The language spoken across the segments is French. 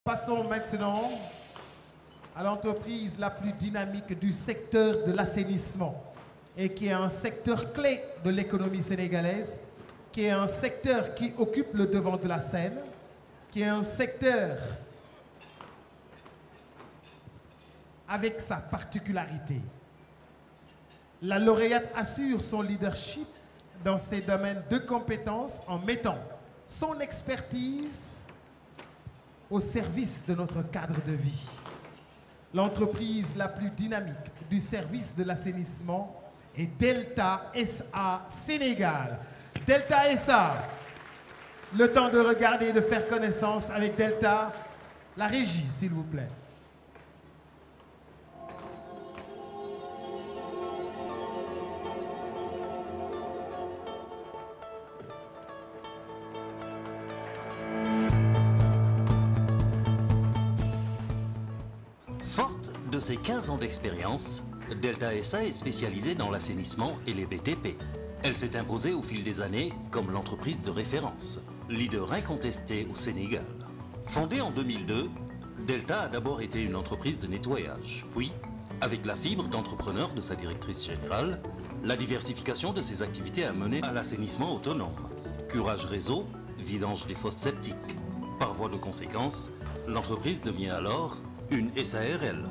Passons maintenant à l'entreprise la plus dynamique du secteur de l'assainissement et qui est un secteur clé de l'économie sénégalaise, qui est un secteur qui occupe le devant de la scène, qui est un secteur avec sa particularité. La lauréate assure son leadership dans ses domaines de compétences en mettant son expertise au service de notre cadre de vie. L'entreprise la plus dynamique du service de l'assainissement est Delta SA Sénégal. Delta SA, le temps de regarder et de faire connaissance avec Delta. La régie, s'il vous plaît. Forte de ses 15 ans d'expérience, Delta SA est spécialisée dans l'assainissement et les BTP. Elle s'est imposée au fil des années comme l'entreprise de référence, leader incontesté au Sénégal. Fondée en 2002, Delta a d'abord été une entreprise de nettoyage, puis, avec la fibre d'entrepreneur de sa directrice générale, la diversification de ses activités a mené à l'assainissement autonome, curage réseau, vidange des fosses septiques. Par voie de conséquence, l'entreprise devient alors une SARL.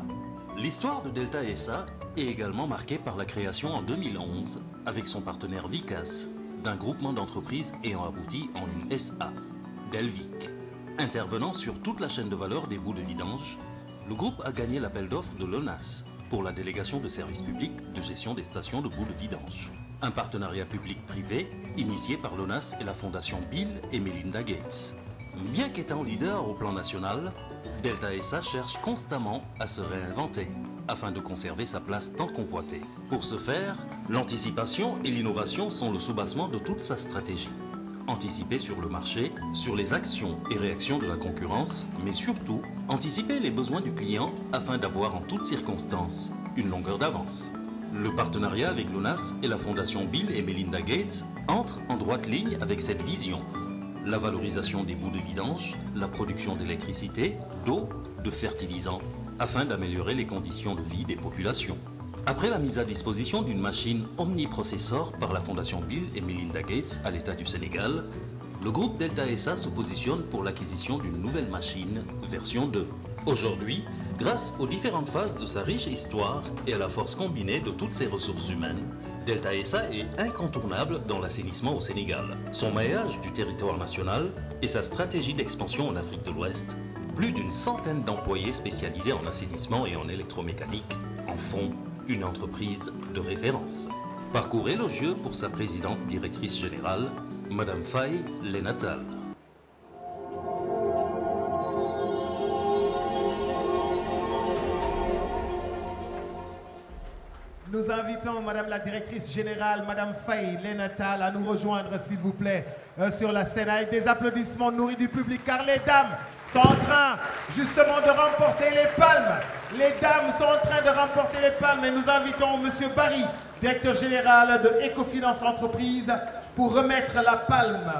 L'histoire de Delta SA est également marquée par la création en 2011, avec son partenaire Vicas, d'un groupement d'entreprises ayant abouti en une SA, Delvic. Intervenant sur toute la chaîne de valeur des bouts de vidange, le groupe a gagné l'appel d'offres de l'ONAS pour la délégation de services publics de gestion des stations de bouts de vidange. Un partenariat public-privé initié par l'ONAS et la fondation Bill et Melinda Gates. Bien qu'étant leader au plan national, Delta SA cherche constamment à se réinventer afin de conserver sa place tant convoitée. Pour ce faire, l'anticipation et l'innovation sont le soubassement de toute sa stratégie. Anticiper sur le marché, sur les actions et réactions de la concurrence, mais surtout anticiper les besoins du client afin d'avoir en toutes circonstances une longueur d'avance. Le partenariat avec l'ONAS et la fondation Bill et Melinda Gates entre en droite ligne avec cette vision. La valorisation des bouts de vidange, la production d'électricité, d'eau, de fertilisants, afin d'améliorer les conditions de vie des populations. Après la mise à disposition d'une machine omniprocessor par la fondation Bill et Melinda Gates à l'État du Sénégal, le groupe Delta SA se positionne pour l'acquisition d'une nouvelle machine, version 2. Aujourd'hui, grâce aux différentes phases de sa riche histoire et à la force combinée de toutes ses ressources humaines, Delta SA est incontournable dans l'assainissement au Sénégal. Son maillage du territoire national et sa stratégie d'expansion en Afrique de l'Ouest, plus d'une centaine d'employés spécialisés en assainissement et en électromécanique en font une entreprise de référence. Parcours élogieux pour sa présidente directrice générale, Madame Faye Lenatal. Nous invitons Madame la directrice générale, Madame Faye Lenatal, à nous rejoindre, s'il vous plaît, sur la scène avec des applaudissements nourris du public, car les dames sont en train, justement, de remporter les palmes. Les dames sont en train de remporter les palmes et nous invitons Monsieur Barry, directeur général de Ecofinance Entreprise, pour remettre la palme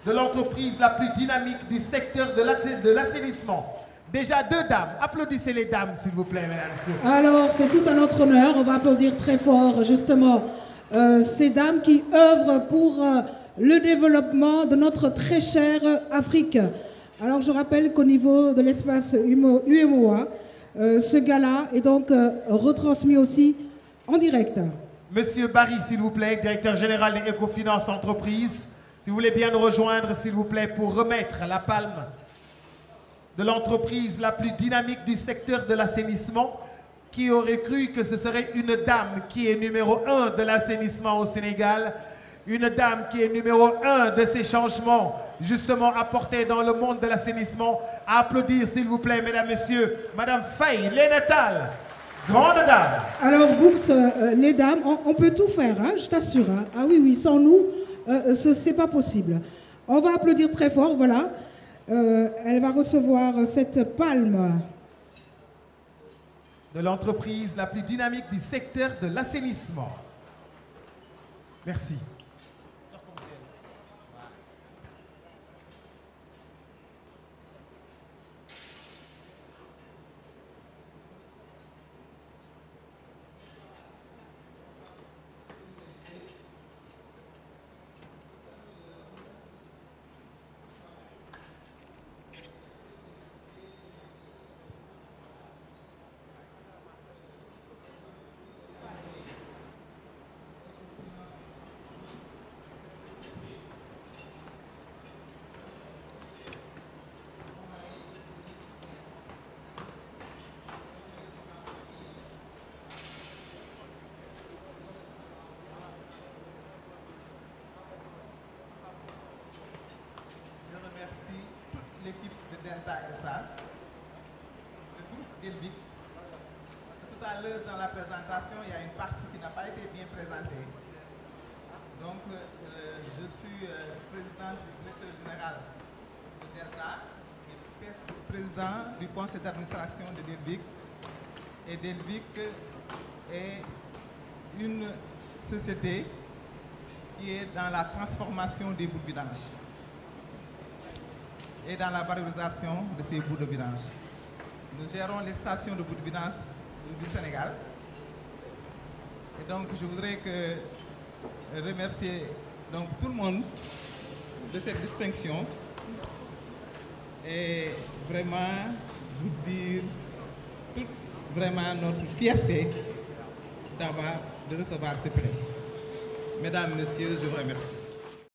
de l'entreprise la plus dynamique du secteur de l'assainissement. Déjà deux dames. Applaudissez les dames, s'il vous plaît, mesdames et messieurs. Alors, c'est tout un autre honneur. On va applaudir très fort, justement, ces dames qui œuvrent pour le développement de notre très chère Afrique. Alors, je rappelle qu'au niveau de l'espace UMOA, ce gala est donc retransmis aussi en direct. Monsieur Barry, s'il vous plaît, directeur général des Ecofinance Entreprises, si vous voulez bien nous rejoindre, s'il vous plaît, pour remettre la palme de l'entreprise la plus dynamique du secteur de l'assainissement. Qui aurait cru que ce serait une dame qui est numéro 1 de l'assainissement au Sénégal, une dame qui est numéro 1 de ces changements justement apportés dans le monde de l'assainissement. À applaudir, s'il vous plaît, mesdames, messieurs, Madame Faye Lenatal, grande dame. Alors, Books, les dames, on peut tout faire, hein, je t'assure. Hein. Ah oui, oui, sans nous, c'est pas possible. On va applaudir très fort, voilà. Elle va recevoir cette palme de l'entreprise la plus dynamique du secteur de l'assainissement. Merci. Delta SA, le groupe Delvic. Tout à l'heure, dans la présentation, il y a une partie qui n'a pas été bien présentée. Donc, je suis président du directeur général de Delta et président du conseil d'administration de Delvic. Et Delvic est une société qui est dans la transformation des bouts de vidange et dans la valorisation de ces bouts de vidange. Nous gérons les stations de bouts de vidange du Sénégal. Et donc, je voudrais remercier donc, tout le monde de cette distinction et vraiment vous dire toute vraiment notre fierté de recevoir ce prix. Mesdames, Messieurs, je vous remercie.